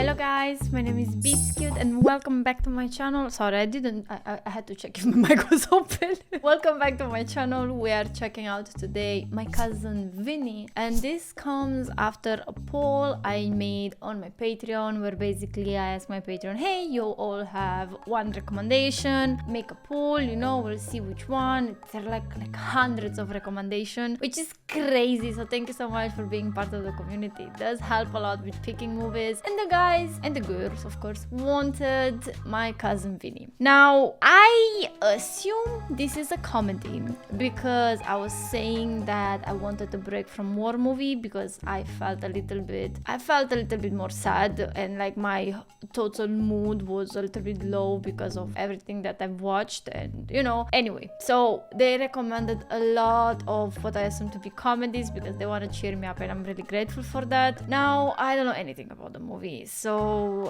Hello guys, my name is Biscuit and welcome back to my channel. Sorry, I had to check if my mic was open. Welcome back to my channel. We are checking out today My Cousin Vinny, and this comes after a poll I made on my Patreon, where basically I asked my Patreon, hey, you all have one recommendation, make a poll, you know, we'll see which one. There are like hundreds of recommendations, which is crazy, so thank you so much for being part of the community. It does help a lot with picking movies, and the guys and the girls, of course, wanted My Cousin Vinny. Now, I assume this is a comedy because I was saying that I wanted a break from war movie because I felt a little bit more sad, and like my total mood was a little bit low because of everything that I've watched, and you know, anyway, so they recommended a lot of what I assume to be comedies because they want to cheer me up, and I'm really grateful for that. Now, I don't know anything about the movie, so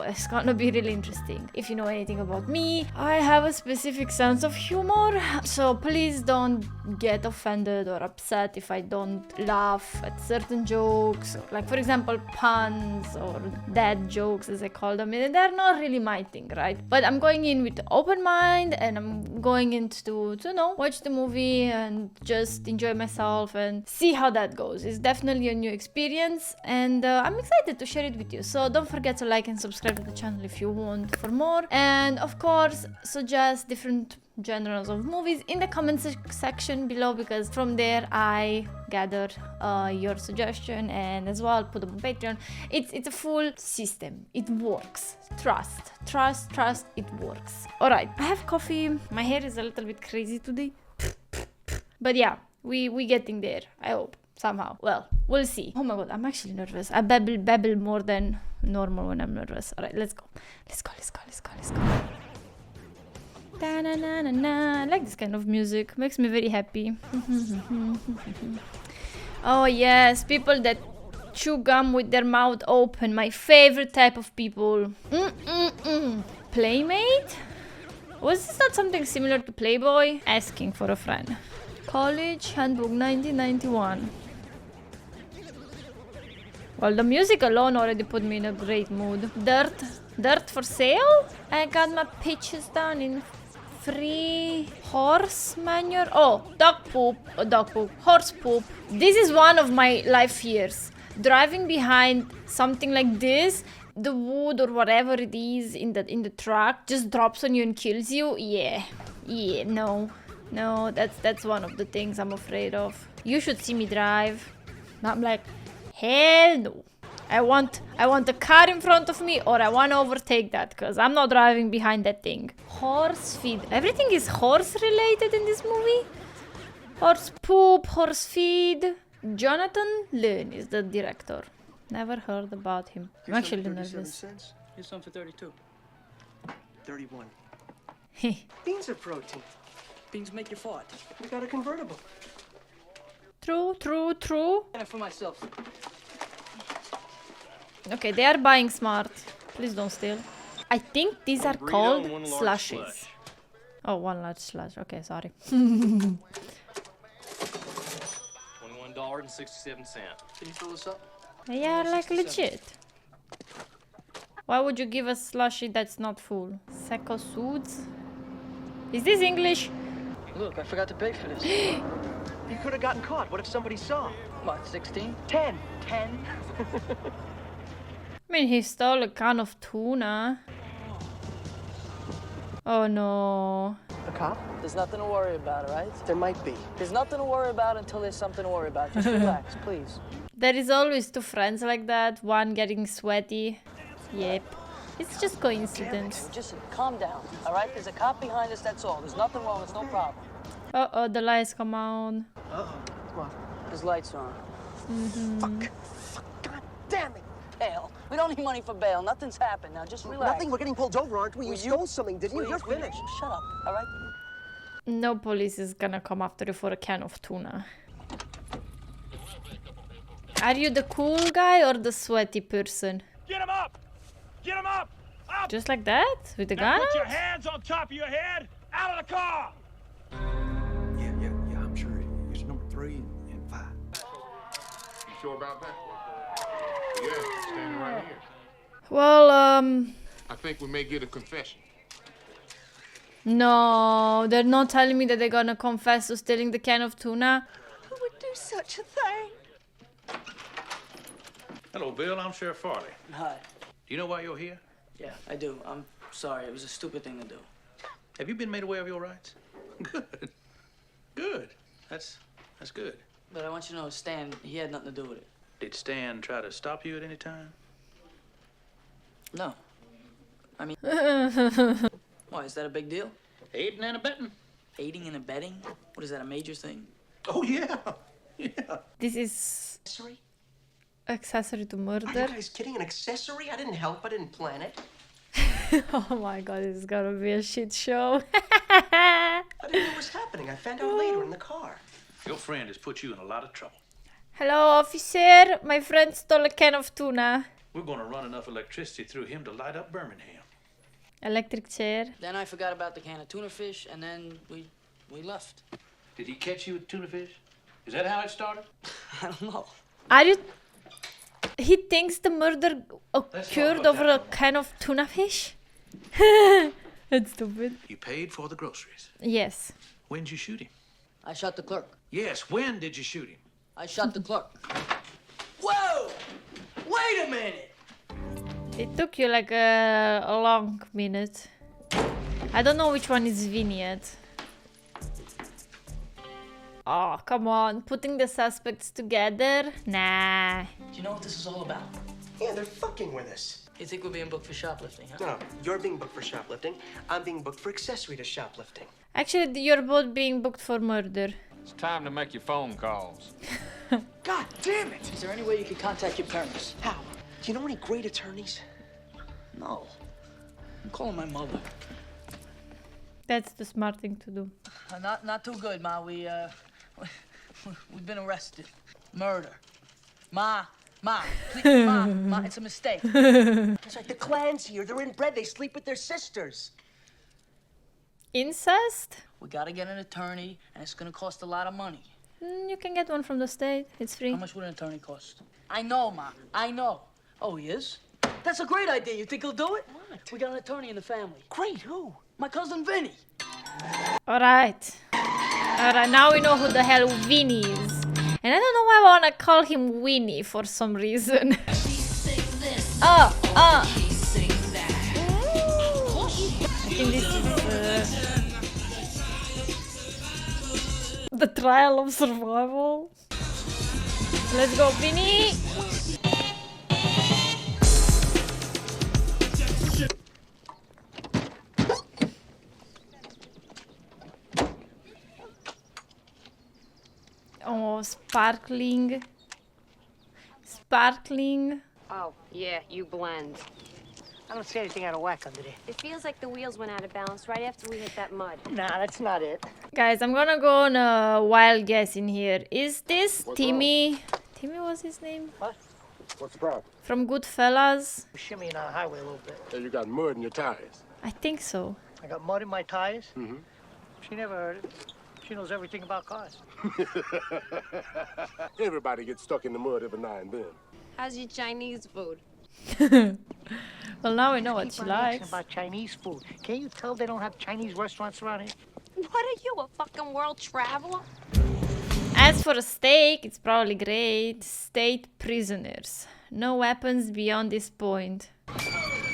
it's gonna be really interesting. If you know anything about me, I have a specific sense of humor, so please don't get offended or upset if I don't laugh at certain jokes, like for example puns or dad jokes as I call them. They're not really my thing, right? But I'm going in with an open mind, and I'm going into to know, watch the movie and just enjoy myself and see how that goes. It's definitely a new experience, and I'm excited to share it with you. So don't forget to like and subscribe to the channel if you want for more, and of course suggest different genres of movies in the comment section below, because from there I gather your suggestion, and as well put them on Patreon. It's a full system. It works. Trust, it works. All right, I have coffee. My hair is a little bit crazy today, but yeah, we getting there, I hope, somehow. Well, we'll see. Oh my god, I'm actually nervous. I babble more than normal when I'm nervous. All right, let's go. Da-na-na-na-na. I like this kind of music. Makes me very happy. Oh yes, people that chew gum with their mouth open. My favorite type of people. Playmate? Was this not something similar to Playboy? Asking for a friend. College Handbook 1991. Well, the music alone already put me in a great mood. Dirt for sale? I got my pitches down in free horse manure. Oh, dog poop, horse poop. This is one of my life fears. Driving behind something like this, the wood or whatever it is in the truck just drops on you and kills you. Yeah, no, that's one of the things I'm afraid of. You should see me drive. I'm like, hell no. I want a car in front of me, or I want to overtake that, because I'm not driving behind that thing. Horse feed. Everything is horse related in this movie. Horse poop, horse feed. Jonathan Lynn is the director. Never heard about him. I'm actually nervous. Here's some for 32. 31. Beans are protein. Beans make you fart. We got a convertible. True. And for myself. Okay, they are buying smart. Please don't steal. I think these are called slushies. Oh, one large slush. Okay, sorry. $21.67. Can you fill this up? They are like legit. Why would you give a slushie that's not full? Seco Suits? Is this English? Look, I forgot to pay for this. You could have gotten caught. What if somebody saw? What, 16? 10. I mean, he stole a can of tuna. Oh no. A cop? There's nothing to worry about, all right? There might be. There's nothing to worry about until there's something to worry about. Just relax, please. There is always two friends like that, one getting sweaty. Yep. It's just coincidence. Just calm down, all right? There's a cop behind us, that's all. There's nothing wrong, it's no problem. Uh-oh, the lights come on. Uh-oh. What? His lights are on. Fuck. God damn it. Bail. We don't need money for bail. Nothing's happened. Now just relax. Nothing. We're getting pulled over, aren't we? You stole something, didn't you? You're finished. Shut up, all right? No police is gonna come after you for a can of tuna. Are you the cool guy or the sweaty person? Get him up! Get him up! Up! Just like that? With the Now gun? put your hands on top of your head! Out of the car! Yeah, I'm sure it's number 3 and 5. You sure about that? Yeah, standing right here. Well, I think we may get a confession. No, they're not telling me that they're gonna confess to stealing the can of tuna. Who would do such a thing? Hello, Bill. I'm Sheriff Farley. Hi. Do you know why you're here? Yeah, I do. I'm sorry. It was a stupid thing to do. Have you been made aware of your rights? Good. Good. That's good. But I want you to know, Stan, he had nothing to do with it. Did Stan try to stop you at any time? No. I mean... Why, is that a big deal? Aiding and abetting. Aiding and abetting? What is that, a major thing? Oh, yeah. Yeah. This is Accessory? accessory to Are you murder. guys kidding? An accessory? I didn't help. I didn't plan it. Oh my god, this is gonna be a shit show. I didn't know what was happening. I found out later in the car. Your friend has put you in a lot of trouble. Hello, officer. My friend stole a can of tuna. We're going to run enough electricity through him to light up Birmingham. Electric chair. Then I forgot about the can of tuna fish, and then we left. Did he catch you with tuna fish? Is that how it started? I don't know. Are you... He thinks the murder occurred about over a that. can of tuna fish? That's stupid. You paid for the groceries. Yes. When did you shoot him? I shot the clerk. Yes, when did you shoot him? I shot the clerk. Whoa! Wait a minute! It took you like a long minute. I don't know which one is Vinny yet. Oh, come on. Putting the suspects together? Nah. Do you know what this is all about? Yeah, they're fucking with us. You think we're being booked for shoplifting, huh? No, you're being booked for shoplifting. I'm being booked for accessory to shoplifting. Actually, you're both being booked for murder. It's time to make your phone calls. God damn it! Is there any way you could contact your parents? How? Do you know any great attorneys? No. I'm calling my mother. That's the smart thing to do. Not too good, Ma. We've been arrested. Murder. Ma, please, Ma, it's a mistake. It's like the clan's here. They're inbred. They sleep with their sisters. Incest? We gotta get an attorney, and it's gonna cost a lot of money. You can get one from the state. It's free. How much would an attorney cost? I know, Ma. I know. Oh, he is? That's a great idea. You think he'll do it? What? We got an attorney in the family. Great, who? My cousin Vinny. Alright. Alright, now we know who the hell Vinny is. And I don't know why I wanna call him Winnie for some reason. I think this is the trial of survival. Let's go, Vinny! Oh, sparkling. Sparkling. Oh, yeah, you blend. I don't see anything out of whack under there. It feels like the wheels went out of balance right after we hit that mud. Nah, that's not it. Guys, I'm gonna go on a wild guess in here. Is this Timmy? Timmy was his name? What? What's the problem? From Goodfellas? We're shimmying on the highway a little bit. Hey, you got mud in your tires. I think so. I got mud in my tires. Mm-hmm. She never heard it. She knows everything about cars. Everybody gets stuck in the mud every now and then. How's your Chinese food? Well, now we know what she Keep on asking likes. about Chinese food. Can't you tell they don't have Chinese restaurants around here? What are you, a fucking world traveler? As for a steak, it's probably great. State prisoners. No weapons beyond this point.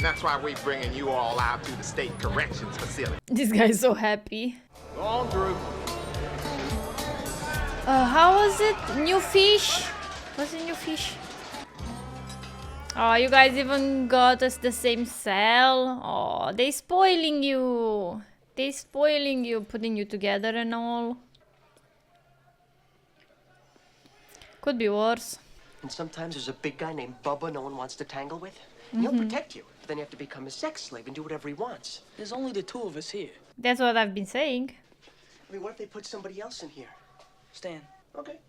That's why we're bringing you all out to the state corrections facility. This guy's so happy. Go on through. How was it? New fish? Was it new fish? Oh, you guys even got us the same cell. Oh, they spoiling you. They spoiling you, putting you together and all. Could be worse. And sometimes there's a big guy named Bubba no one wants to tangle with. And he'll protect you. But then you have to become a sex slave and do whatever he wants. There's only the two of us here. That's what I've been saying. I mean, what if they put somebody else in here? Stan. Okay.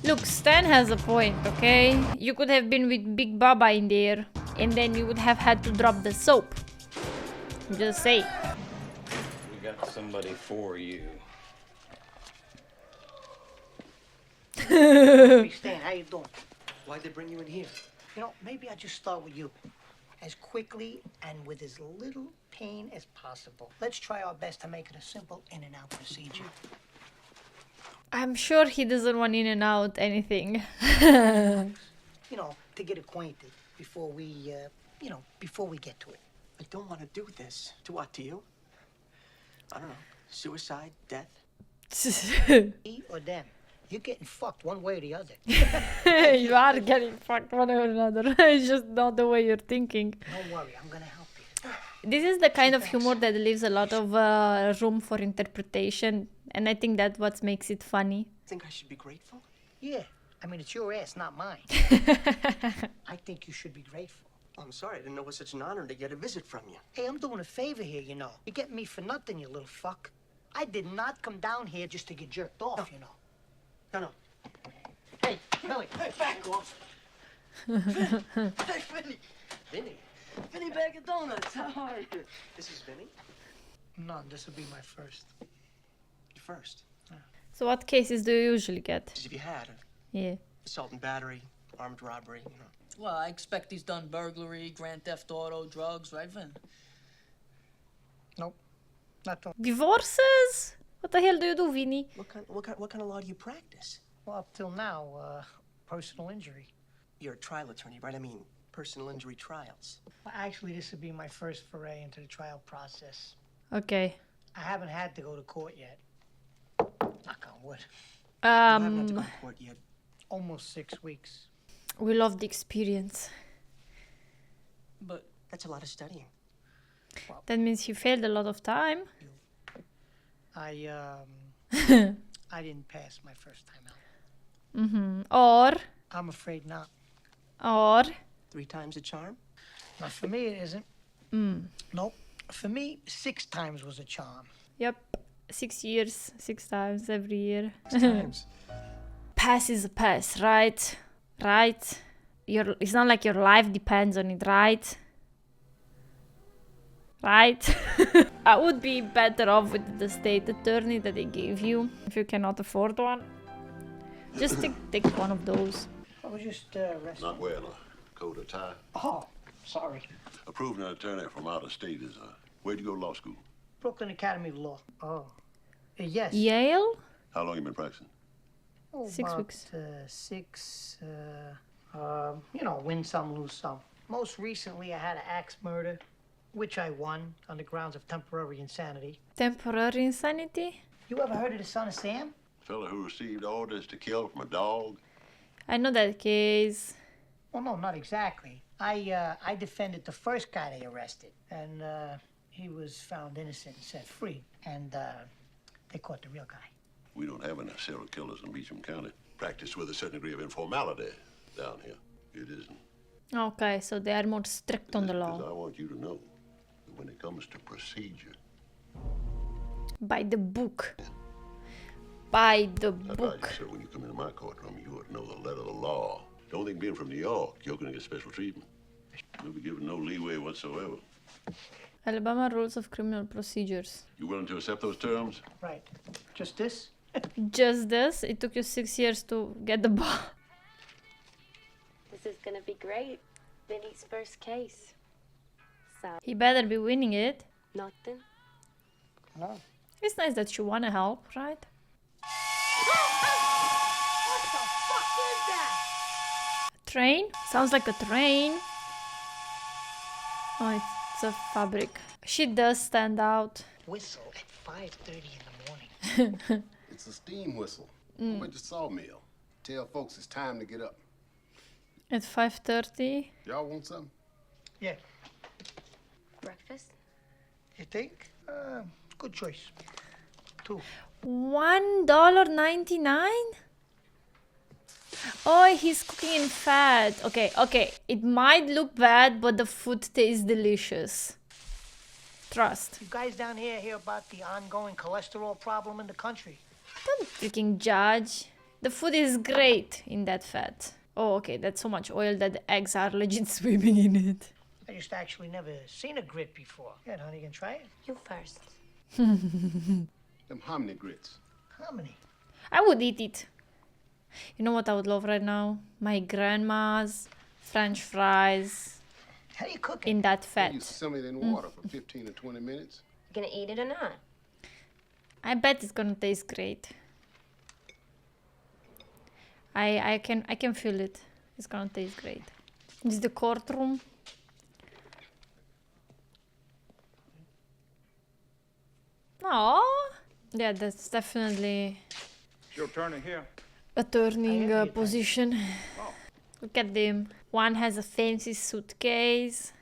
Look, Stan has a point, okay? You could have been with Big Baba in there, and then you would have had to drop the soap. Just say. We got somebody for you. Hey, Stan, how you doing? Why'd they bring you in here? You know, maybe I just start with you. as quickly and with as little pain as possible. Let's try our best to make it a simple in and out procedure. I'm sure he doesn't want in and out anything. You know, to get acquainted before we, before we get to it. I don't want to do this. To what, to you? I don't know. Suicide, death? Me or them. You're getting fucked one way or the other. You are getting fucked one way or another. It's just not the way you're thinking. Don't worry, I'm gonna help you. This is the kind of humor that leaves a lot of room for interpretation, and I think that's what makes it funny. Think I should be grateful? Yeah, I mean, it's your ass, not mine. I think you should be grateful. Oh, I'm sorry. I didn't know it was such an honor to get a visit from you. Hey, I'm doing a favor here, you know. You're getting me for nothing, you little fuck. I did not come down here just to get jerked off, you know. No. Hey, Billy. Hey, back off. Hey, Vinny. Vinny? Vinny bag of donuts. How are you? This is Vinny? No, this will be my first. You first. So what cases do you usually get? As if you had Yeah. assault and battery, armed robbery, you know. Well, I expect he's done burglary, grand theft auto, drugs, right, Vin? Nope. Not the... Divorces? What the hell do you do, Vinny? What kind of law do you practice? Well, up till now, personal injury. You're a trial attorney, right? I mean, personal injury trials. Well, actually, this would be my first foray into the trial process. Okay. I haven't had to go to court yet. Knock on wood. You haven't had to go to court yet. Almost 6 weeks. We love the experience. But That's a lot of studying. That means you failed a lot of time. I didn't pass my first time out. Mm-hmm. Or I'm afraid not. 3 times a charm? Not for me, it isn't. Nope. For me, 6 times was a charm. Yep. 6 years, 6 times every year. 6 times. Pass is a pass, right? Right? It's not like your life depends on it, right? Right? I would be better off with the state attorney that they gave you if you cannot afford one. Just take one of those. I was just resting. Not wearing a coat or tie. Oh, sorry. Approved an attorney from out of state is, where'd you go to law school? Brooklyn Academy of Law. Oh. Yes. Yale? How long you been practicing? Oh, 6 about, weeks. 6, win some, lose some. Most recently, I had an axe murder, which I won on the grounds of temporary insanity. Temporary insanity? You ever heard of the Son of Sam? Fella who received orders to kill from a dog? I know that case. Well, no, not exactly. I defended the first guy they arrested, and he was found innocent and set free, and they caught the real guy. We don't have any serial killers in Beecham County. Practice with a certain degree of informality down here. It isn't. Okay, so they are more strict on the Because law. I want you to know that when it comes to procedure, By the book. By the I advise book. you, sir, when you come into my courtroom, you ought to know the letter of the law. Don't think being from New York, you're going to get special treatment. You'll be given no leeway whatsoever. Alabama Rules of Criminal Procedures. You willing to accept those terms? Right. Just this? Just this? It took you 6 years to get the bar. This is gonna be great. Vinny's first case. So, He better be winning it. nothing. No. It's nice that you wanna help, right? What the fuck is that? Train? Sounds like a train. Oh, it's a fabric. She does stand out. Whistle at 5:30 in the morning. It's a steam whistle. I'm at the sawmill. Tell folks it's time to get up. At 5:30. Y'all want something? Yeah. Breakfast? You think? Good choice. 2. $1.99? Oh, he's cooking in fat. Okay. It might look bad, but the food tastes delicious. Trust. You guys down here hear about the ongoing cholesterol problem in the country? Don't freaking judge. The food is great in that fat. Oh, okay, that's so much oil that the eggs are legit swimming in it. I just actually never seen a grit before. Yeah, honey, you can try it. You first. Them hominy grits. How many? I would eat it. You know what I would love right now? My grandma's French fries. How do you cook it? in that You fat. simmer it in water for 15 to 20 minutes. You gonna eat it or not? I bet it's gonna taste great. I can feel it. It's gonna taste great. This is the courtroom. Oh, yeah, that's definitely It's your turn in here. a turning position. Look at them. One has a fancy suitcase.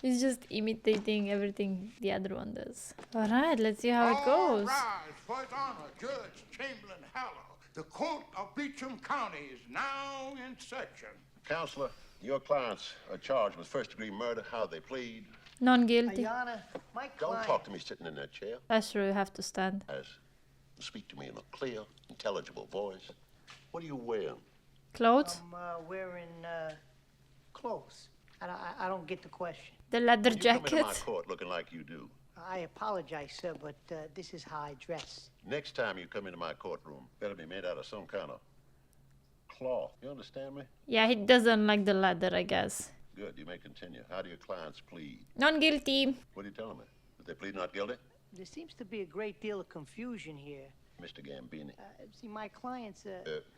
He's just imitating everything the other one does. Alright, let's see how it goes. Rise for his honor, Judge Chamberlain Hallow. The court of Beecham County is now in session. Counselor, your clients are charged with first-degree murder. How they plead? Non-guilty. Your Honor, my Don't client... talk to me sitting in that chair. That's true, you have to stand. Speak to me in a clear, intelligible voice. What are you wearing? Clothes? I'm wearing clothes. I don't get the question. The leather You come into my jacket? court looking like you do. I apologize, sir, but this is how I dress. Next time you come into my courtroom, better be made out of some kind of cloth. You understand me? Yeah, he doesn't like the leather, I guess. Good, you may continue. How do your clients plead? Non-guilty. What are you telling me? That they plead not guilty? There seems to be a great deal of confusion here. Mr. Gambini. See, my clients...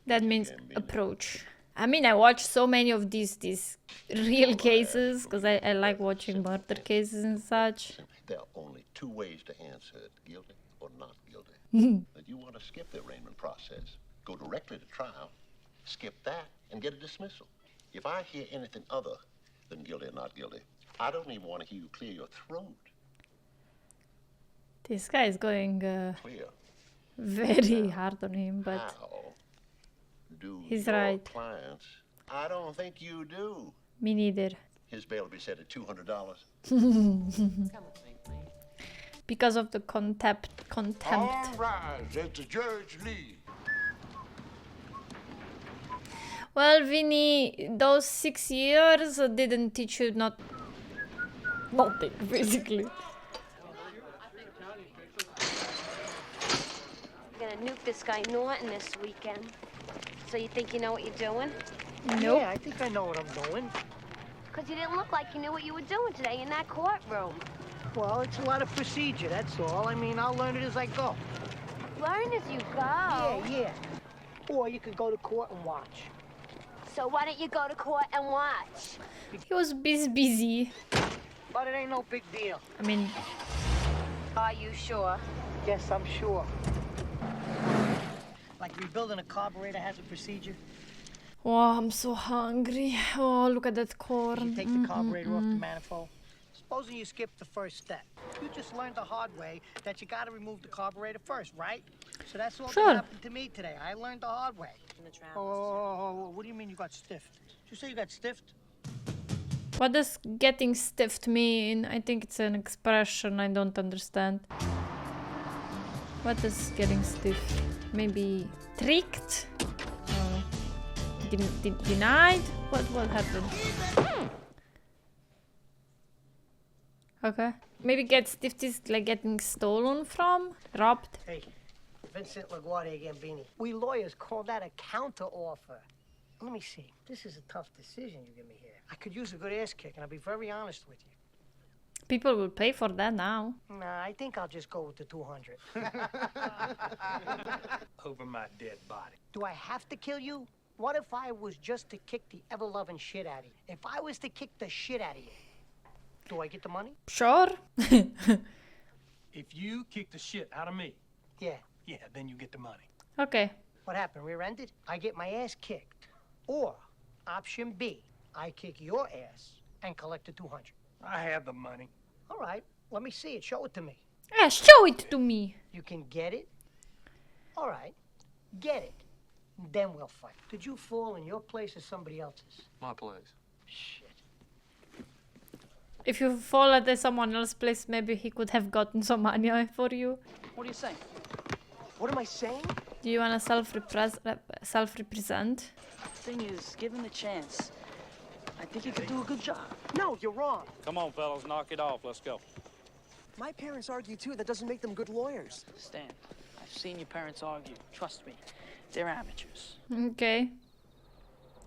That means approach. I mean, I watch so many of these real cases because I like watching murder cases and such. There are only two ways to answer it, guilty or not guilty. That you want to skip the arraignment process, go directly to trial, skip that, and get a dismissal. If I hear anything other than guilty or not guilty, I don't even want to hear you clear your throat. This guy is going Clear. very hard on him, but How do he's your right. clients? I don't think you do. Me neither. His bail will be set at $200. Because of the contempt. All rise as the judge leads. Well, Vinny, those 6 years didn't teach you nothing, basically. You're gonna nuke this guy Norton this weekend. So you think you know what you're doing? Nope. Yeah, I think I know what I'm doing. Because you didn't look like you knew what you were doing today in that courtroom. Well, it's a lot of procedure, that's all. I mean, I'll learn it as I go. Learn as you go. Yeah. Or you could go to court and watch. So why don't you go to court and watch? He was busy. But it ain't no big deal. I mean, Are you sure? Yes, I'm sure. Like rebuilding a carburetor has a procedure. oh, I'm so hungry. Oh, look at that corn. You take the carburetor off the manifold. Supposing you skip the first step. You just learned the hard way that you gotta remove the carburetor first, right? So that's all that happened to me today. I learned the hard way. Oh, what do you mean you got stiffed? Did you say you got stiffed? What does getting stiffed mean? I think it's an expression I don't understand. What is getting stiff? Maybe tricked? Denied? What happened? Okay. Maybe get stiffed is like getting stolen from? Robbed? Hey, Vincent LaGuardia Gambini. We lawyers call that a counter-offer. Let me see. This is a tough decision you give me here. I could use a good ass kick, and I'll be very honest with you. People will pay for that now. Nah, I think I'll just go with the 200. Over my dead body. Do I have to kill you? What if I was just to kick the ever-loving shit out of you? If I was to kick the shit out of you, do I get the money? Sure. If you kick the shit out of me, Yeah. then you get the money. Okay. What happened, rear-ended? I get my ass kicked. Or, option B, I kick your ass and collect the 200. I have the money. All right, let me see it. Show it to me. Yeah, show it to me. You can get it? All right, get it. Then we'll fight. Did you fall in your place or somebody else's? My place. Shit. If you fall at someone else's place, maybe he could have gotten some money for you. What are you saying? What am I saying? Do you want to self-represent? Thing is, given the chance, I think you could do a good job. No, you're wrong. Come on, fellas, knock it off. Let's go. My parents argue too. That doesn't make them good lawyers. Stan, I've seen your parents argue. Trust me, they're amateurs. Okay.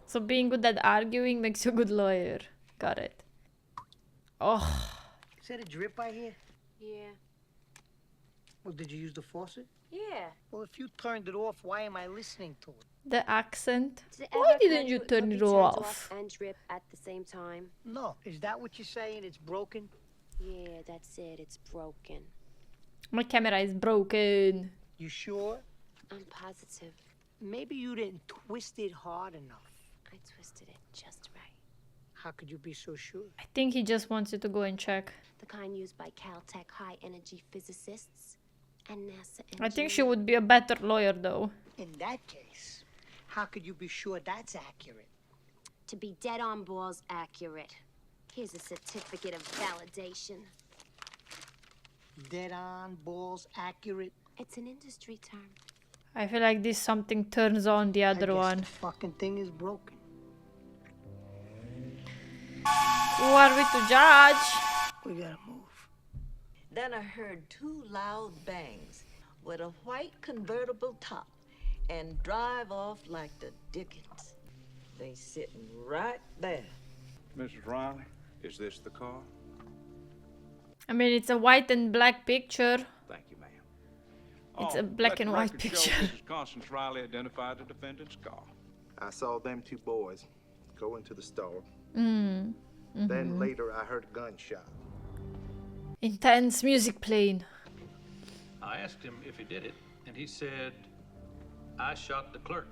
So being good at arguing makes you a good lawyer. Got it. Oh. Is that a drip I hear? Yeah. Well, did you use the faucet? Yeah. Well, if you turned it off, why am I listening to it? The accent. Does it Why ever didn't occur you to it turn could it be turned off? and drip at the same time? No. Is that what you're saying? It's broken? Yeah, that's it. It's broken. My camera is broken. You sure? I'm positive. Maybe you didn't twist it hard enough. I twisted it just right. How could you be so sure? I think he just wants you to go and check. The kind used by Caltech high-energy physicists and NASA engineers. I think she would be a better lawyer though. In that case, how could you be sure that's accurate? To be dead on balls accurate. Here's a certificate of validation. Dead on, balls accurate? It's an industry term. I feel like this something turns on the other I guess one. the fucking thing is broken. Who are we to judge? We gotta move. Then I heard two loud bangs with a white convertible top and drive off like the Dickens. They sitting right there. Mrs. Riley, is this the car? I mean, it's a white and black picture. Thank you, ma'am. It's a black and white picture. Mrs. Constance Riley identified the defendant's car. I saw them two boys go into the store. Then Then later I heard a gunshot. intense music playing. I asked him if he did it, and he said, I shot the clerk.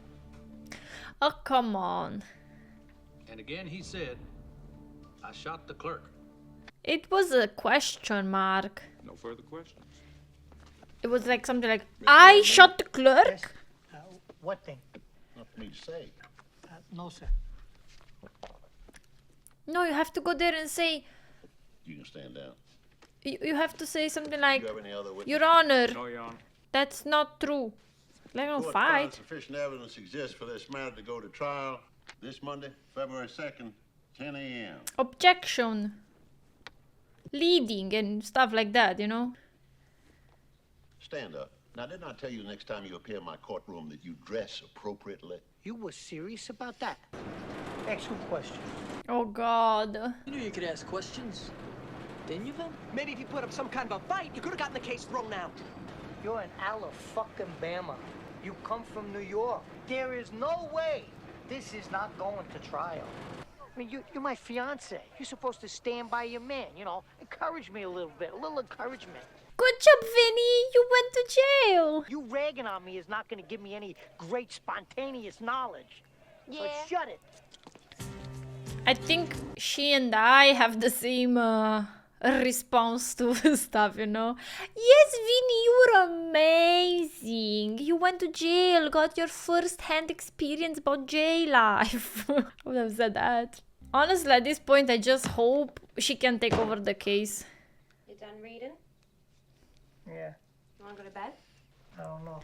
Oh, come on. And again he said, I shot the clerk. It was a question mark. No further questions. It was like something like, I shot the clerk? What thing? Not for me to say. No, sir. No, you have to go there and say, You can stand down. you have to say something like, You have any other witness? Your Honor, No, Your Honor. that's not true. Let them Court fight. finds sufficient evidence exists for this matter to go to trial this Monday, February 2nd, 10 a.m. Objection. Leading and stuff like that, you know? Stand up. Now, didn't I tell you the next time you appear in my courtroom that you dress appropriately? You were serious about that? Ask you a question. Oh, God. You knew you could ask questions. Didn't you, Vin? Maybe if you put up some kind of a fight, you could have gotten the case thrown out. You're an Alabama. You come from New York. There is no way this is not going to trial. I mean, you're my fiance. You're supposed to stand by your man, you know, encourage me a little bit, a little encouragement. Good job, Vinny. You went to jail. You ragging on me is not going to give me any great spontaneous knowledge. So Yeah. shut it. I think she and I have the same response to stuff, you know? Yes, Vinny, you were amazing. You went to jail, got your first-hand experience about jail life. I would have said that. Honestly, at this point, I just hope she can take over the case. You done reading? Yeah, You wanna go to bed? I don't know.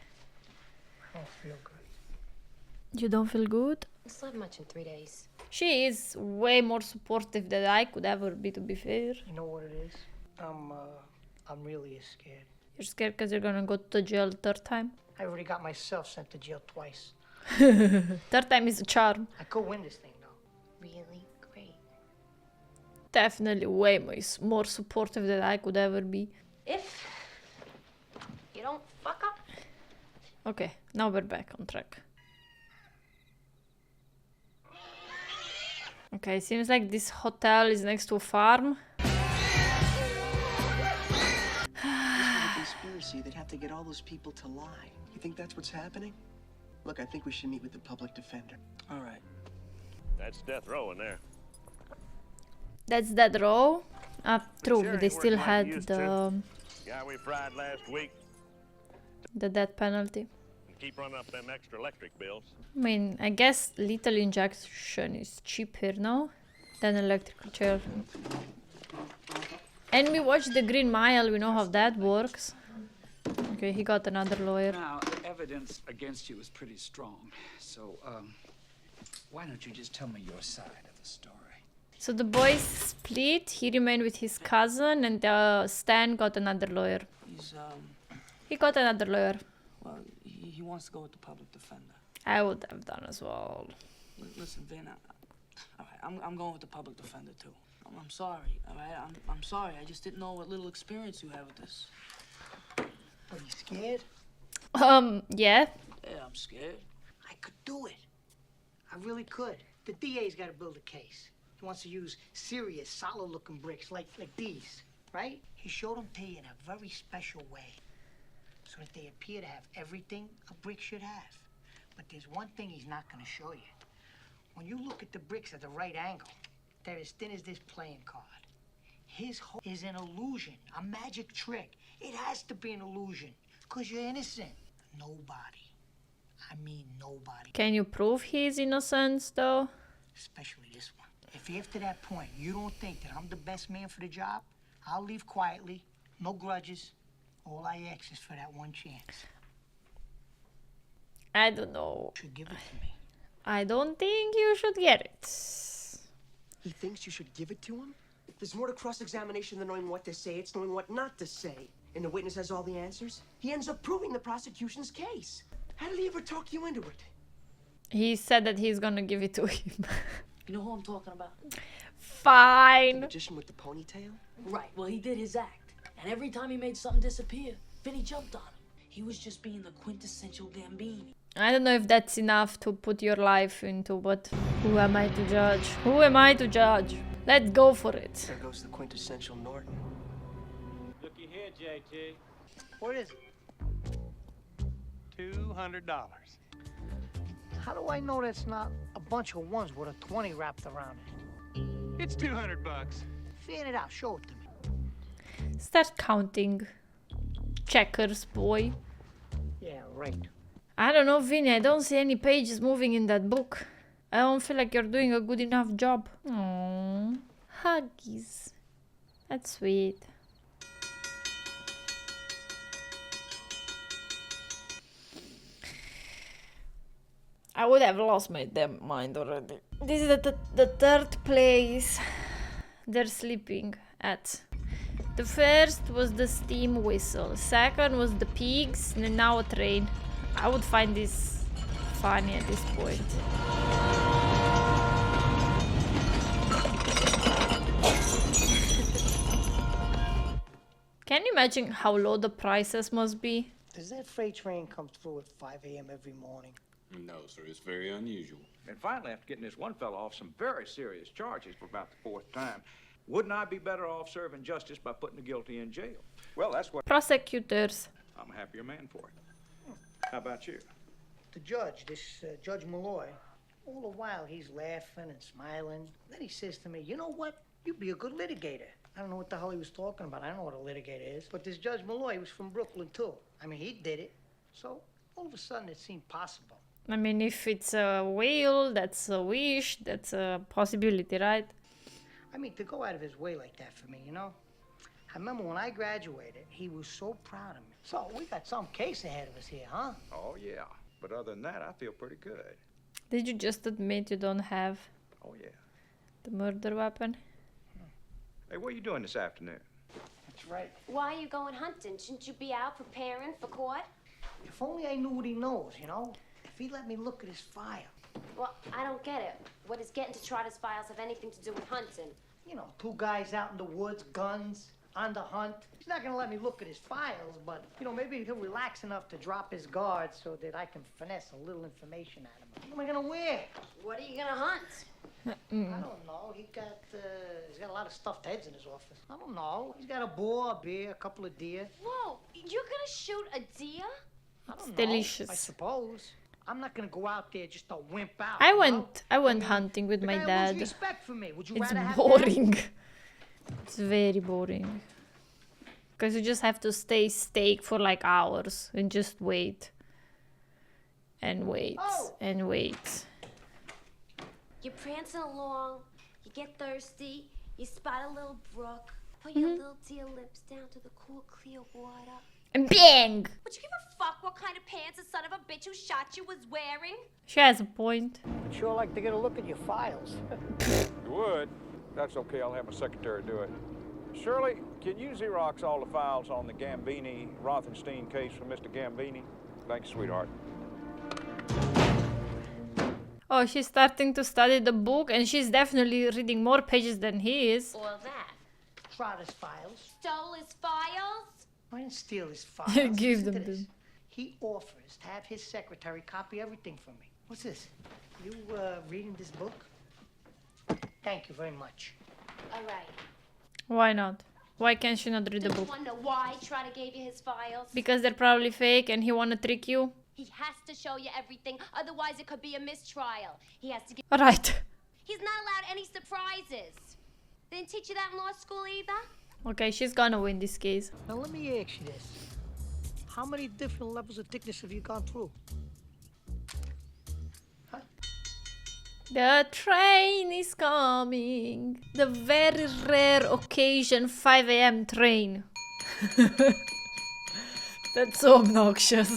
I don't feel good. You don't feel good? I slept much in 3 days. She is way more supportive than I could ever be, to be fair. You know what it is? I'm really scared. You're scared because you're gonna go to jail third time? I already got myself sent to jail twice. Third time is a charm. I could win this thing, though. Really great. Definitely way more supportive than I could ever be. If you don't fuck up. Okay, now we're back on track. Okay, seems like this hotel is next to a farm. Conspiracy, they'd have to get all those people to lie. You think that's what's happening? Look, I think we should meet with the public defender. All right. That's death row in there. That's that row. True, Sure, they ain't still working like had he used the Guy we fried last week. death penalty. Keep running up them extra electric bills. I mean, I guess lethal injection is cheaper, no? Than electrical chair. And we watched The Green Mile, we know how that works. Okay, he got another lawyer. Now, evidence against you is pretty strong. So, why don't you just tell me your side of the story? So the boys split, he remained with his cousin, and Stan got another lawyer. He's, He got another lawyer. well, he wants to go with the public defender. I would have done as well. Listen, Vin, all right, I'm going with the public defender, too. I'm sorry, all right? I'm sorry. I just didn't know what little experience you have with this. Are you scared? Yeah. Yeah, I'm scared. I could do it. I really could. The DA's got to build a case. He wants to use serious, solid-looking bricks like these, right? He showed them to you in a very special way, so that they appear to have everything a brick should have. But there's one thing he's not going to show you. When you look at the bricks at the right angle, they're as thin as this playing card. His hole is an illusion, a magic trick. It has to be an illusion, because you're innocent. Nobody. I mean nobody. Can you prove his innocence, though? Especially this one. If after that point you don't think that I'm the best man for the job, I'll leave quietly, no grudges. All I ask is for that one chance. I don't know. You should give it to me. I don't think you should get it. He thinks you should give it to him? There's more to cross-examination than knowing what to say. It's knowing what not to say. And the witness has all the answers. He ends up proving the prosecution's case. How did he ever talk you into it? He said that he's gonna give it to him. You know who I'm talking about? Fine. The magician with the ponytail? Right, well, he did his act. And every time he made something disappear, Vinny jumped on him. He was just being the quintessential Gambini. I don't know if that's enough to put your life into, but who am I to judge? Who am I to judge? Let's go for it. There goes the quintessential Norton. Looky here, JT. What is it? $200. How do I know that's not a bunch of ones with a 20 wrapped around it? It's 200 bucks. Fan it out. Show it to me. Start counting. Checkers, boy. Yeah, right. I don't know, Vinny. I don't see any pages moving in that book. I don't feel like you're doing a good enough job. Aww. Huggies. That's sweet. I would have lost my damn mind already. This is the third place they're sleeping at. The first was the steam whistle. Second was the pigs, and now a train. I would find this funny at this point. Can you imagine how low the prices must be? Does that freight train come through at 5 a.m. every morning? No, sir. It's very unusual. And finally, after getting this one fellow off some very serious charges for about the fourth time, wouldn't I be better off serving justice by putting the guilty in jail? Well, that's what... Prosecutors. I'm a happier man for it. How about you? The judge, this Judge Malloy, all the while he's laughing and smiling. Then he says to me, you know what? You'd be a good litigator. I don't know what the hell he was talking about. I don't know what a litigator is. But this Judge Malloy was from Brooklyn, too. I mean, he did it. So all of a sudden it seemed possible. I mean, if it's a will, that's a wish, that's a possibility, right? I mean, to go out of his way like that for me, you know? I remember when I graduated, he was so proud of me. So we got some case ahead of us here, huh? Oh, yeah. But other than that, I feel pretty good. Did you just admit you don't have Oh, yeah. the murder weapon? Hey, what are you doing this afternoon? That's right. Why are you going hunting? Shouldn't you be out preparing for court? If only I knew what he knows, you know? If he let me look at his file. Well, I don't get it. What does getting to Trotter's files have anything to do with hunting? You know, two guys out in the woods, guns, on the hunt. He's not gonna let me look at his files, but, you know, maybe he'll relax enough to drop his guard so that I can finesse a little information out of him. What am I gonna wear? What are you gonna hunt? I don't know. He's got a lot of stuffed heads in his office. I don't know. He's got a boar, a bear, a couple of deer. Whoa, you're gonna shoot a deer? I don't know. Delicious. I suppose. I'm not gonna go out there just to wimp out. I you went know? hunting with The my guy loses dad. respect for me. Would you It's rather have boring. that? It's very boring. Because you just have to stay stake for like hours and just wait. And wait. And wait. You're prancing along, you get thirsty, you spot a little brook, put your little deer lips down to the cool, clear water. And bang! Would you give a fuck what kind of pants the son of a bitch who shot you was wearing? She has a point. I'd sure like to get a look at your files. You would? That's okay, I'll have my secretary do it. Shirley, can you Xerox all the files on the Gambini-Rothenstein case for Mr. Gambini? Thank you, sweetheart. Oh, she's starting to study the book, and she's definitely reading more pages than he is. All that. Trotta's files. Stole his files? I didn't steal his files. Give Listen them to to this. him. He offers to have his secretary copy everything for me. What's this? You reading this book? Thank you very much. All right. Why not? Why can't she not read the Don't you book? wonder why Trotta gave you his files? Because they're probably fake and he wanna trick you. He has to show you everything, otherwise it could be a mistrial. He has to give... Alright. He's not allowed any surprises. They didn't teach you that in law school either? Okay, she's gonna win this case. Now let me ask you this. How many different levels of thickness have you gone through? The train is coming. The very rare occasion 5 a.m. train. That's so obnoxious.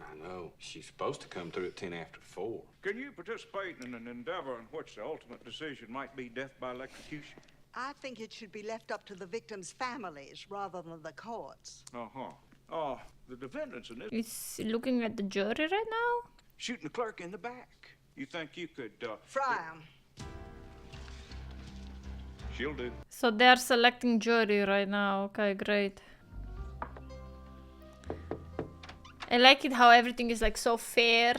I know. She's supposed to come through at 10 after 4. Can you participate in an endeavor in which the ultimate decision might be death by electrocution? I think it should be left up to the victims' families rather than the courts. Uh-huh. The defendants in this... Is looking at the jury right now? Shooting the clerk in the back. You think you could, Fry 'em. She'll do. So they're selecting jury right now. Okay, great. I like it how everything is like so fair.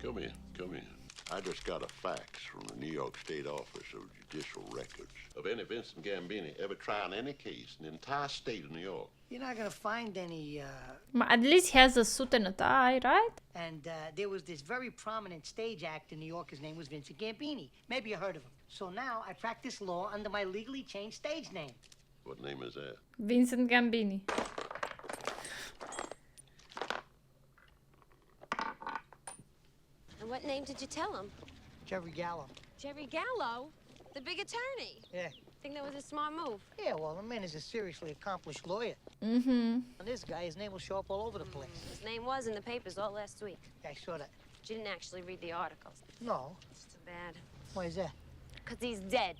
Come in, come in. I just got a fax from the New York State Office of Judicial Records of any Vincent Gambini ever trying any case in the entire state of New York. You're not gonna find any, At least he has a suit and a tie, right? And there was this very prominent stage actor in New York. His name was Vincent Gambini. Maybe you heard of him. So now I practice law under my legally changed stage name. What name is that? Vincent Gambini. And what name did you tell him? Jerry Gallo. Jerry Gallo? The big attorney? Yeah. Think that was a smart move? Yeah, well, the man is a seriously accomplished lawyer. Mm-hmm. And this guy, his name will show up all over the place. His name was in the papers all last week. Yeah, I saw that. But you didn't actually read the articles. No. It's too bad. Why is that? Because he's dead.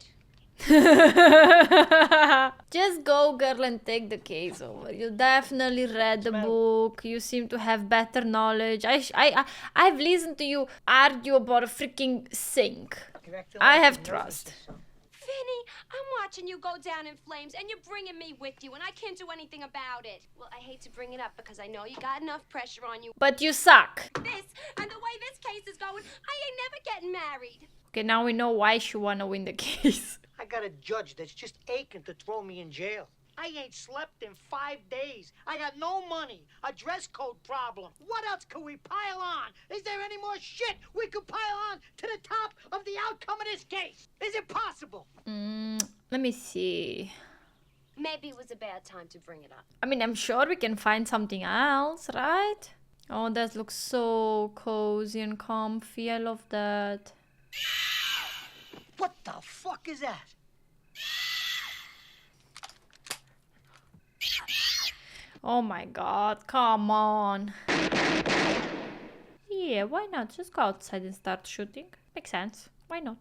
Just go, girl, and take the case over. You definitely read the book. You seem to have better knowledge. I've listened to you argue about a freaking sink. I have trust. Vinny, I'm watching you go down in flames, and you're bringing me with you, and I can't do anything about it. Well, I hate to bring it up because I know you got enough pressure on you. But you suck. This, and the way this case is going, I ain't never getting married. Okay, now we know why she wanna win the case. I got a judge that's just aching to throw me in jail. I ain't slept in 5 days. I got no money. A dress code problem. What else could we pile on? Is there any more shit we could pile on to the top of the outcome of this case? Is it possible? Let me see. Maybe it was a bad time to bring it up. I mean, I'm sure we can find something else, right? Oh, that looks so cozy and comfy. I love that. What the fuck is that? Oh my god, come on. Yeah, why not? Just go outside and start shooting. Makes sense. Why not?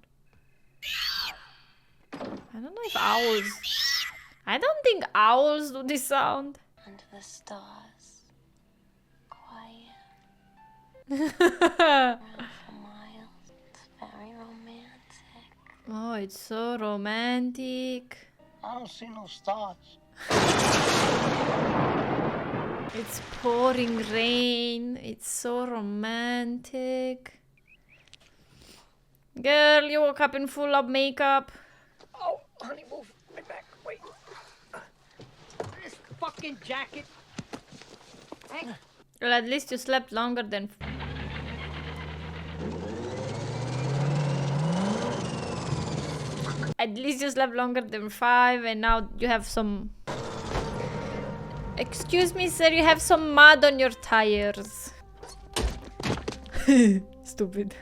I don't know if owls... I don't think owls do this sound. Under the stars. Quiet. Oh, For miles. It's very romantic. oh, it's so romantic. I don't see no stars. It's pouring rain. It's so romantic. Girl, you woke up in full of makeup. Oh, honey, move. Right back. Wait. This fucking jacket. Hey. Well, at least you slept longer than... At least you slept longer than 5 and now you have some... Excuse me, sir, you have some mud on your tires. Stupid.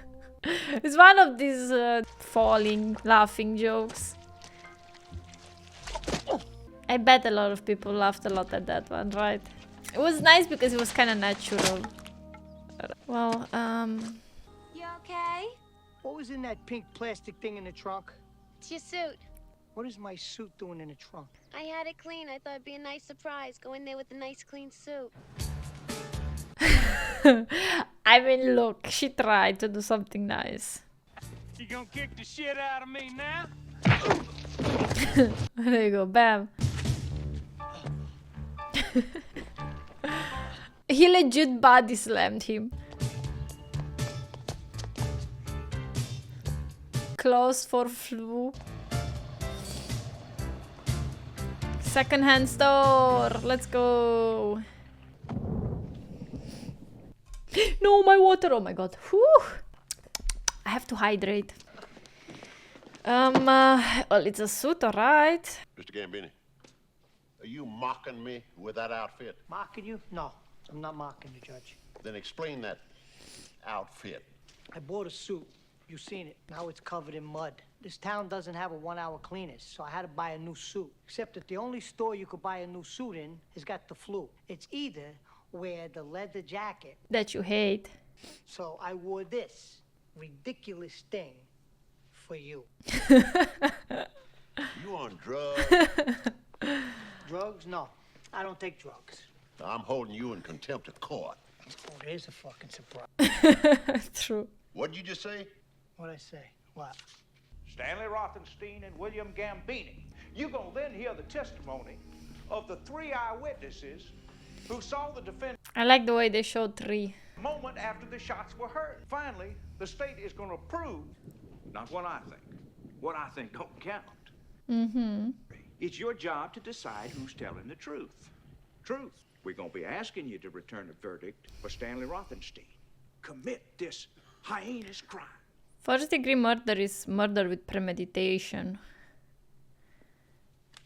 It's one of these falling, laughing jokes. I bet a lot of people laughed a lot at that one, right? It was nice because it was kind of natural. Well, You okay? What was in that pink plastic thing in the trunk? It's your suit. What is my suit doing in the trunk? I had it clean. I thought it'd be a nice surprise. Go in there with a nice clean suit. I mean, look, she tried to do something nice. You gonna kick the shit out of me now? There you go, bam. He legit body slammed him. Close for flu. Second-hand store. Let's go. No, my water. Oh my god. Whew. I have to hydrate. Well, it's a suit, alright. Mr. Gambini, are you mocking me with that outfit? Mocking you? No, I'm not mocking you, Judge. Then explain that outfit. I bought a suit. You've seen it. Now it's covered in mud. This town doesn't have a 1-hour cleaners, so I had to buy a new suit. Except that the only store you could buy a new suit in has got the flu. It's either wear the leather jacket. That you hate. So I wore this ridiculous thing for you. You on drugs? Drugs? No, I don't take drugs. I'm holding you in contempt of court. Oh, there's a fucking surprise. True. What'd you just say? What'd I say? What? Stanley Rothenstein and William Gambini. You're gonna then hear the testimony of the 3 eyewitnesses who saw the defendant I like the way they showed 3. moment after the shots were heard. Finally, the state is gonna prove not what I think. What I think don't count. Mm-hmm. It's your job to decide who's telling the truth. Truth. We're gonna be asking you to return a verdict for Stanley Rothenstein. Commit this heinous crime. First-degree murder is murder with premeditation.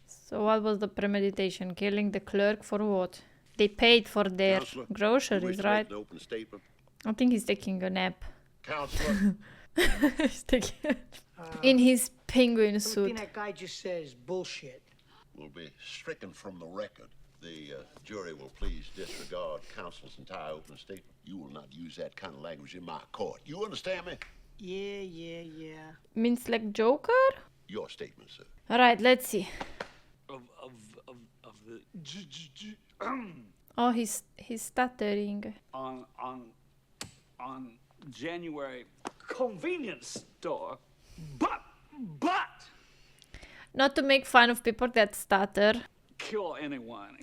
So what was the premeditation? Killing the clerk for what? They paid for their Counselor, groceries, right? an open statement. I think he's taking a nap. Counselor. He's taking in his penguin Everything suit. that guy just says is bullshit. Will be stricken from the record. The jury will please disregard counsel's entire open statement. You will not use that kind of language in my court. You understand me? Yeah. Means like Joker? Your statement, sir. Alright, let's see. Of the Oh, he's stuttering. on January convenience store, but Not to make fun of people that stutter. kill anyone.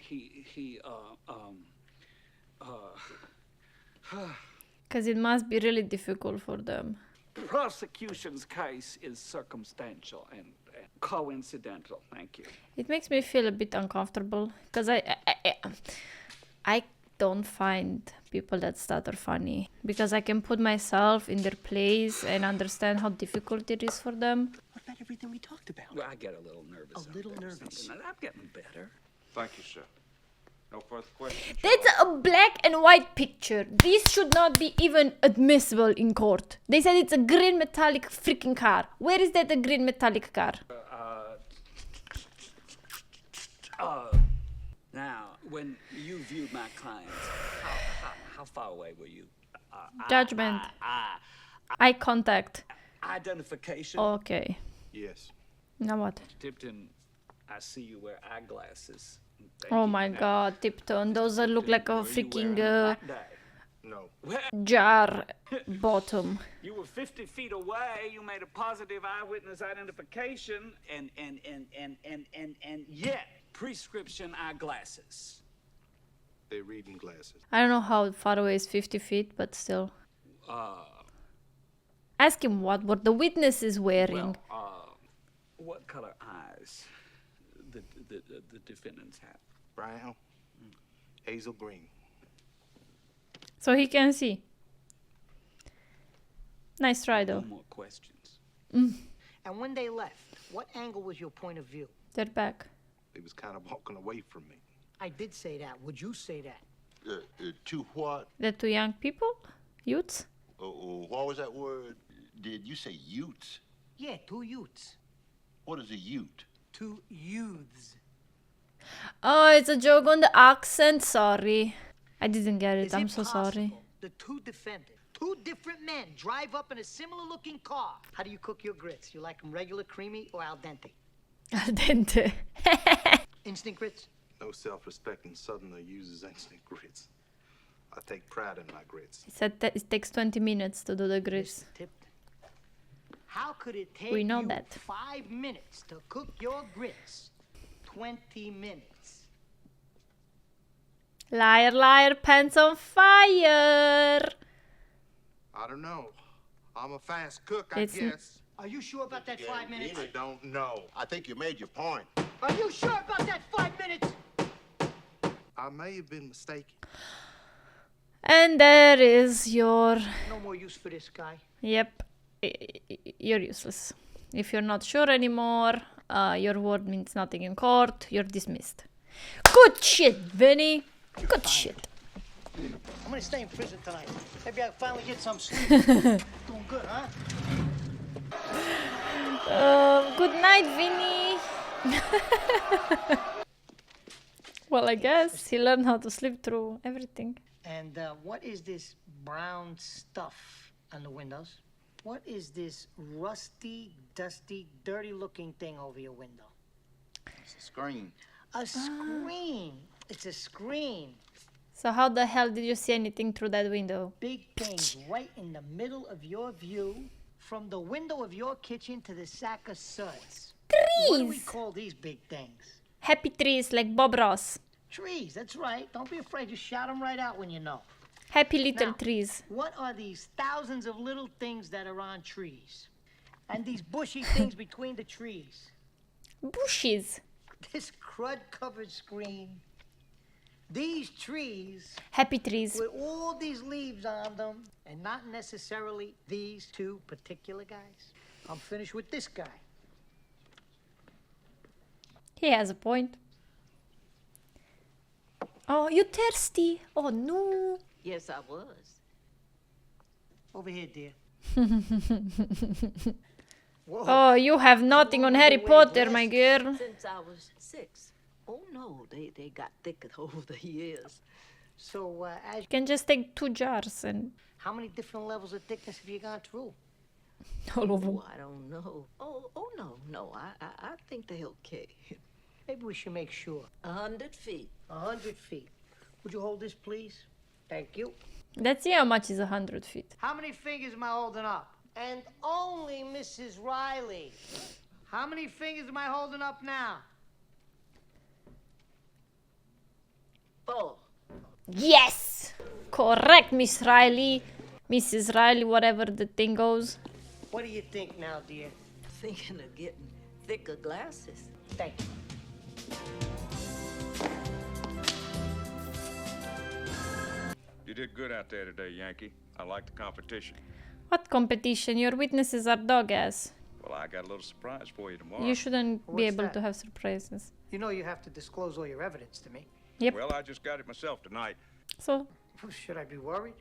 Because it must be really difficult for them. Prosecution's case is circumstantial and coincidental. Thank you. It makes me feel a bit uncomfortable. Because I don't find people that stutter funny. Because I can put myself in their place and understand how difficult it is for them. What about everything we talked about? Well, I get a little nervous. A little nervous. I'm getting better. Thank you, sir. No further questions. That's a black and white picture. This should not be even admissible in court. They said it's a green metallic freaking car. Where is that a green metallic car? Now, when you viewed my clients, how far away were you? Judgment. Eye contact. Identification. Okay. Yes. Now what? Tipton, I see you wear eyeglasses. Oh my god, Tipton. Those look like a freaking No. jar bottom. You were 50 feet away. You made a positive eyewitness identification, and yet prescription eyeglasses. They're reading glasses. I don't know how far away is 50 feet, but still. Ask him what were the witnesses wearing. What color eyes the defendants have? Brown, hazel green. So he can see. Nice try though. No more questions. And when they left, what angle was your point of view? They're back. They was kind of walking away from me. I did say that. Would you say that? To what? The 2 young people? Youths? What was that word? Did you say utes? Yeah, 2 youths. What is a ute? 2 youths. Oh, it's a joke on the accent. Sorry. I didn't get it. Is I'm it so sorry. possible the 2 defendants, 2 different men, drive up in a similar looking car? How do you cook your grits? You like them regular, creamy, or al dente? Al dente. Instant grits? No self-respecting Southerner uses instant grits. I take pride in my grits. He said that it takes 20 minutes to do the grits. How could it take We know you that. 5 minutes to cook your grits? 20 minutes. Liar, liar, pants on fire. I don't know. I'm a fast cook, It's I guess. Are you sure about that 5 minutes? I don't know. I think you made your point. Are you sure about that 5 minutes? I may have been mistaken. And there is your... No more use for this guy. Yep. You're useless. If you're not sure anymore, your word means nothing in court, you're dismissed. Good shit, Vinny. Good shit. I'm gonna stay in prison tonight. Maybe I'll finally get some sleep. Doing good, huh? Good night, Vinny. Well, I guess he learned how to sleep through everything. And what is this brown stuff on the windows? What is this rusty, dusty, dirty-looking thing over your window? It's a screen. A screen. It's a screen. So how the hell did you see anything through that window? Big things right in the middle of your view, from the window of your kitchen to the sack of suds. What do we Trees. call these big things? Happy trees like Bob Ross. Trees, that's right. Don't be afraid. Just shout them right out when you know. Happy little Now, trees. What are these thousands of little things that are on trees? And these bushy things between the trees? Bushes. This crud-covered screen. These trees. Happy trees. With all these leaves on them, and not necessarily these two particular guys. I'm finished with this guy. He has a point. Oh, you thirsty? Oh no. Yes, I was. Over here, dear. Oh, you have nothing on Harry Potter, my girl. Since I was 6. Oh no, they got thicker over the years. So, as You can just take 2 jars and how many different levels of thickness have you gone through? all of them. Oh, I don't know. Oh no. I think they're okay. Maybe we should make sure. 100 feet. 100 feet. Would you hold this, please? Thank you. Let's see how much is 100 feet. How many fingers am I holding up? And only Mrs. Riley. How many fingers am I holding up now? 4. Yes! Correct, Miss Riley. Mrs. Riley, whatever the thing goes. What do you think now, dear? Thinking of getting thicker glasses. Thank you. You did good out there today, Yankee. I like the competition. What competition? Your witnesses are dog ass. Well, I got a little surprise for you tomorrow. You shouldn't be What's able that? to have surprises. You know you have to disclose all your evidence to me. Yep. Well, I just got it myself tonight. So, Should I be worried?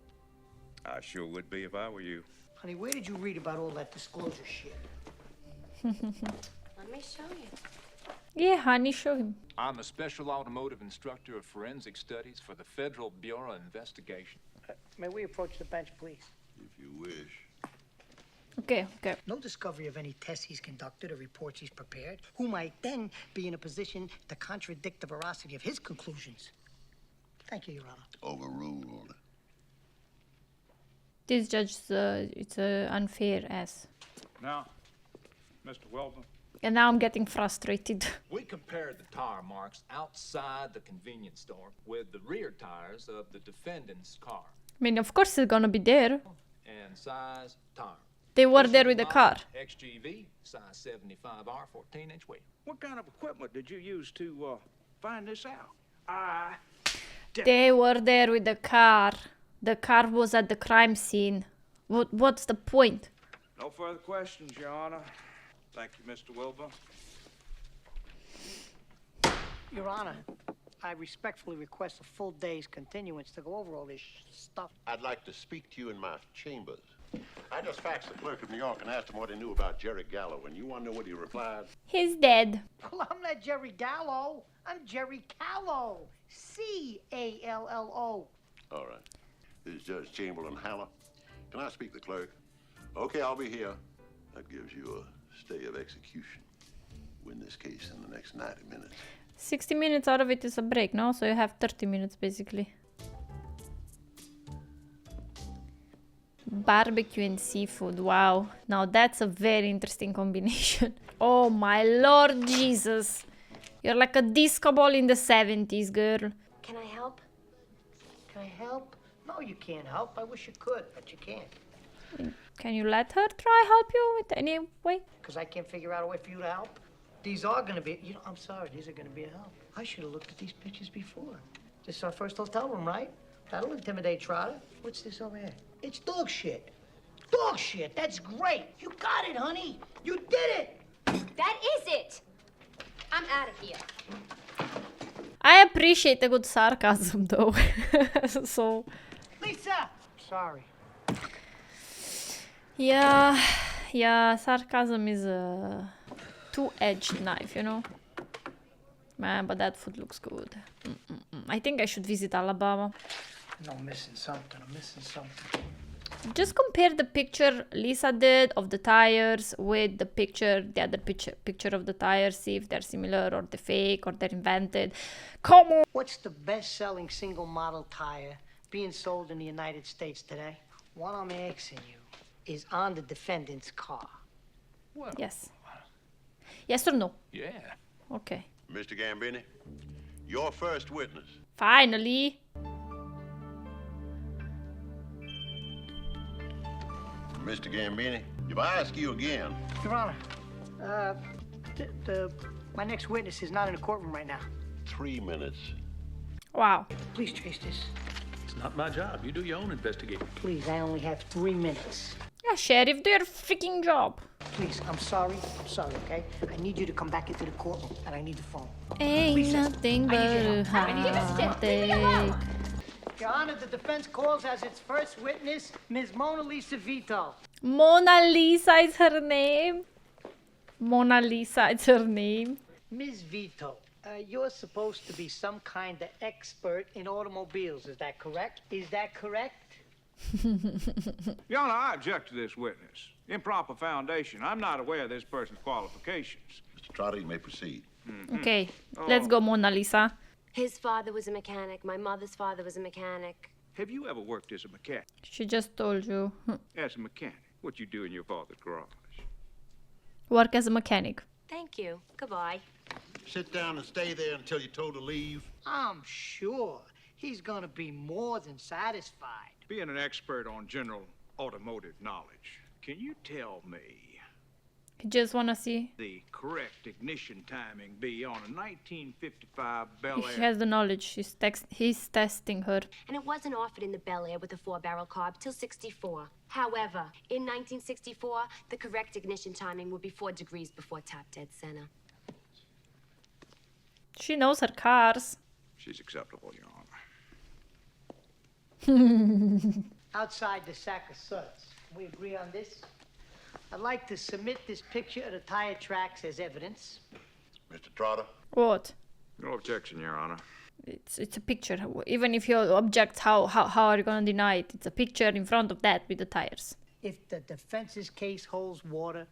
I sure would be if I were you. Honey, where did you read about all that disclosure shit? Let me show you. yeah, honey, show him. I'm a special automotive instructor of forensic studies for the Federal Bureau of Investigation. May we approach the bench, please? If you wish. Okay, okay. No discovery of any tests he's conducted or reports he's prepared, who might then be in a position to contradict the veracity of his conclusions. Thank you, Your Honor. Overruled. This judge, it's unfair ass. Now, Mr. Weldon. And now I'm getting frustrated. We compared the tire marks outside the convenience store with the rear tires of the defendant's car. I mean, of course it's gonna be there. And size, tire. They were there with the car. XGV, size 75R, 14-inch wheel. What kind of equipment did you use to find this out? They were there with the car. The car was at the crime scene. What's the point? No further questions, Your Honor. Thank you, Mr. Wilbur. Your Honor, I respectfully request a full day's continuance to go over all this stuff. I'd like to speak to you in my chambers. I just faxed the clerk of New York and asked him what he knew about Jerry Gallo, and you want to know what he replied? He's dead. Well, I'm not Jerry Gallo. I'm Jerry Callo. C-A-L-L-O. All right. This is Judge Chamberlain Haller. Can I speak to the clerk? Okay, I'll be here. That gives you a stay of execution. Win this case in the next 90 minutes. 60 minutes out of it is a break, no? So you have 30 minutes basically. barbecue and seafood. Wow. Now that's a very interesting combination. Oh my Lord Jesus. You're like a disco ball in the 70s, girl. Can I help? Can I help? No, you can't help. I wish you could, but you can't. Can you let her try help you with any way? Because I can't figure out a way for you to help. These are going to be, you know, I'm sorry, these are going to be a help. I should have looked at these pictures before. This is our first hotel room, right? That'll intimidate Trotter. What's this over here? It's dog shit. Dog shit, that's great. You got it, honey. You did it. That is it! I'm out of here. I appreciate a good sarcasm though. So Lisa! Sorry. yeah, sarcasm is a two-edged knife, you know? Man, but that food looks good. I think I should visit Alabama. No, I'm missing something. I'm missing something. Just compare the picture Lisa did of the tires with the other picture of the tires. See if they're similar or they're fake or they're invented. Come on! What's the best-selling single model tire being sold in the United States today? What I'm asking you is on the defendant's car. Well, Yes. Yes or no? yeah. Okay. Mr. Gambini, your first witness. Finally. Mr. Gambini, if I ask you again, Your Honor, my next witness is not in the courtroom right now. 3 minutes. Wow. Please trace this. It's not my job. You do your own investigating. Please, I only have 3 minutes. Yeah, Sheriff, do your freaking job. Please, I'm sorry, okay? I need you to come back into the courtroom, and I need the phone. Ain't Lisa, nothing I but need your a help. I need you to sit. Leave me alone. heartache. Your Honor, the defense calls as its first witness, Ms. Mona Lisa Vito. Mona Lisa is her name. Mona Lisa is her name. Ms. Vito, you're supposed to be some kind of expert in automobiles, is that correct? Is that correct? Your Honor, I object to this witness. Improper foundation. I'm not aware of this person's qualifications. Mr. Trotter, you may proceed. Okay, let's go, Mona Lisa. His father was a mechanic. My mother's father was a mechanic. Have you ever worked as a mechanic? She just told you. As a mechanic? What you do in your father's garage? Work as a mechanic. Thank you. Goodbye. Sit down and stay there until you're told to leave. I'm sure he's gonna be more than satisfied. Being an expert on general automotive knowledge, can you tell me You just wanna see. the correct ignition timing be on a 1955 Bel He Air? has the knowledge. He's testing her. And it wasn't offered in the Bel Air with a 4-barrel carb till 64. However, in 1964, the correct ignition timing would be 4 degrees before top dead center. She knows her cars. She's acceptable, Your Honor. Outside the sack of suds. We agree on this? I'd like to submit this picture of the tire tracks as evidence. Mr. Trotter? What? No objection, Your Honor. It's a picture. Even if you object, how are you gonna deny it? It's a picture in front of that with the tires. If the defense's case holds water,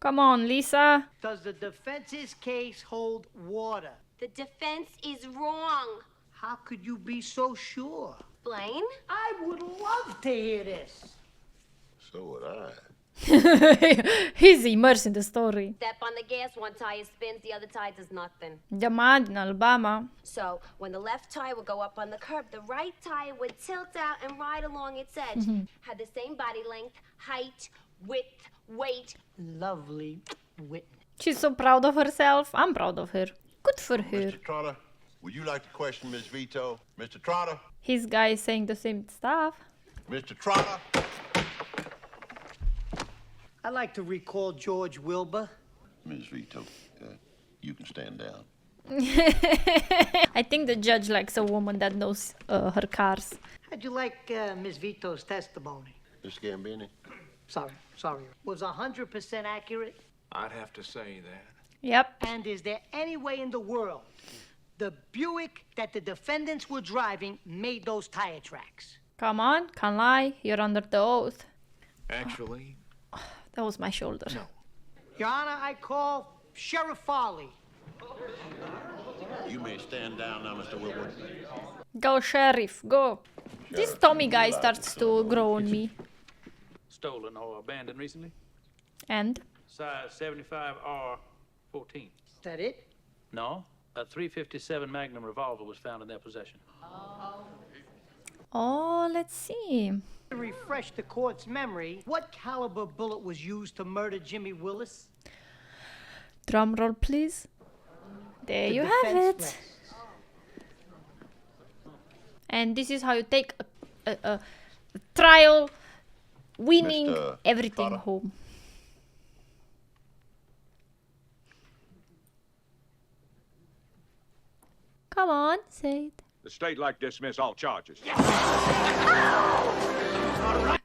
Come on, Lisa. does the defense's case hold water? The defense is wrong. How could you be so sure? Blaine? I would love to hear this. So would I. He's immersed in the story. Step on the gas, one tire spins, the other tire does nothing. Demand in Alabama. So, when the left tire would go up on the curb, the right tire would tilt out and ride along its edge. Had the same body length, height, width, weight. Lovely witness. She's so proud of herself. I'm proud of her. Good for her. Mr. Trotter, would you like to question Ms. Vito? Mr. Trotter? His guy is saying the same stuff. Mr. Trotter? I'd like to recall George Wilbur. Ms. Vito, you can stand down. I think the judge likes a woman that knows her cars. How'd you like Ms. Vito's testimony? Mr. Gambini? Sorry. Was 100% accurate? I'd have to say that. Yep. And is there any way in the world the Buick that the defendants were driving made those tire tracks? Come on, can't lie. You're under the oath. Actually, That was my shoulder. no. Your Honor, I call Sheriff Farley. You may stand down now, Mr. Wilbur. Go, Sheriff, go. This Tommy guy starts to grow on me. Stolen or abandoned recently? And? Size 75R 14. Is that it? No. A .357 Magnum revolver was found in their possession. Oh, let's see. To refresh the court's memory, what caliber bullet was used to murder Jimmy Willis? Drum roll, please. There The you have defense it. rests. And this is how you take a trial winning Mr. everything Potter. home. Come on, say it. The state like to dismiss all charges.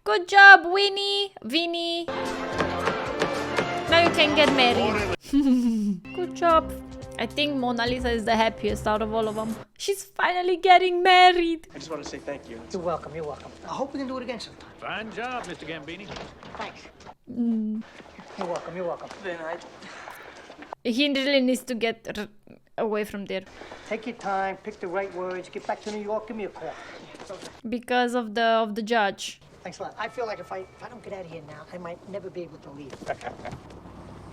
Good job, Vinny. Now you can get married. Good job. I think Mona Lisa is the happiest out of all of them. She's finally getting married. I just want to say thank you. You're welcome, you're welcome. I hope we can do it again sometime. Fine job, Mr. Gambini. Thanks. Mm. You're welcome, you're welcome. Then He really needs to get away from there. Take your time, pick the right words, get back to New York, give me a call. Because of the judge. Thanks a lot. I feel like if I don't get out of here now, I might never be able to leave.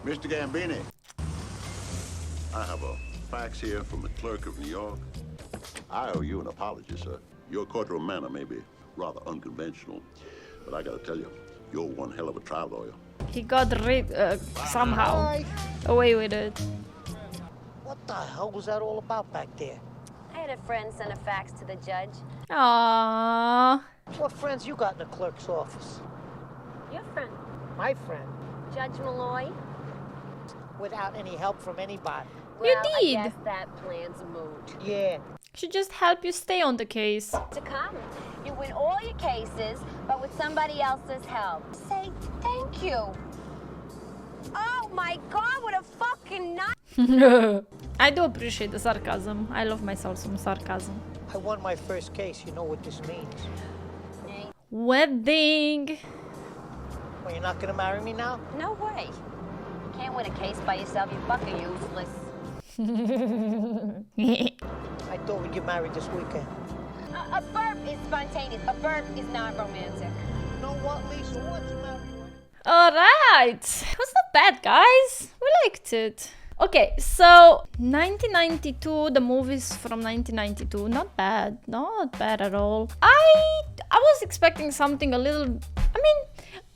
Mr. Gambini, I have a fax here from the clerk of New York. I owe you an apology, sir. Your courtroom manner may be rather unconventional, but I gotta tell you, you're one hell of a trial lawyer. He got rid somehow away with it. What the hell was that all about back there? I had a friend send a fax to the judge. Aww. What friends you got in the clerk's office? Your friend, My friend. Judge Malloy. Without any help from anybody. You Well, did. I guess that plan's moot. Yeah. Should just help you stay on the case. To come, you win all your cases, but with somebody else's help. Say thank you. Oh my God, what a fucking nut! I do appreciate the sarcasm. I love myself some sarcasm. I won my first case. You know what this means. Wedding. Well, you're not gonna marry me now? No way. You can't win a case by yourself, you fucking useless. I thought we'd get married this weekend. A burp is spontaneous. A burp is not romantic. You know what, Lisa? What's the matter? Alright. It was not bad, guys. We liked it. Okay, so 1992, the movies from 1992, not bad at all. I was expecting something a little, I mean,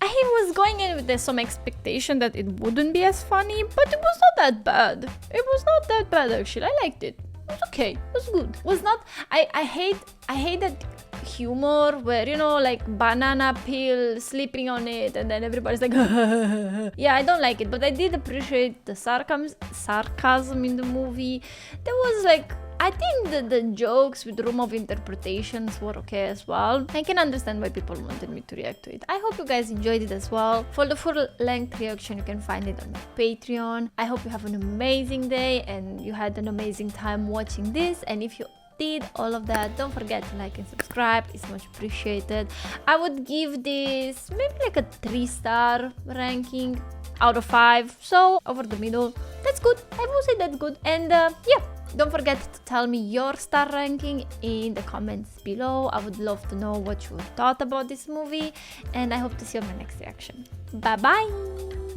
I was going in with some expectation that it wouldn't be as funny, but it was not that bad. It was not that bad actually. I liked it. It was okay. It was good. It was not. I hate that humor where, you know, like banana peel, sleeping on it, and then everybody's like yeah, I don't like it, but I did appreciate the sarcasm in the movie. There was like, I think the jokes with room of interpretations were okay as well. I can understand why people wanted me to react to it. I hope you guys enjoyed it as well. For the full-length reaction, you can find it on my Patreon. I hope you have an amazing day and you had an amazing time watching this. And if you did all of that, don't forget to like and subscribe. It's much appreciated. I would give this maybe like a 3-star ranking out of 5. So over the middle, that's good. I will say that's good. And yeah. Don't forget to tell me your star ranking in the comments below. I would love to know what you thought about this movie, and I hope to see you on my next reaction. Bye bye!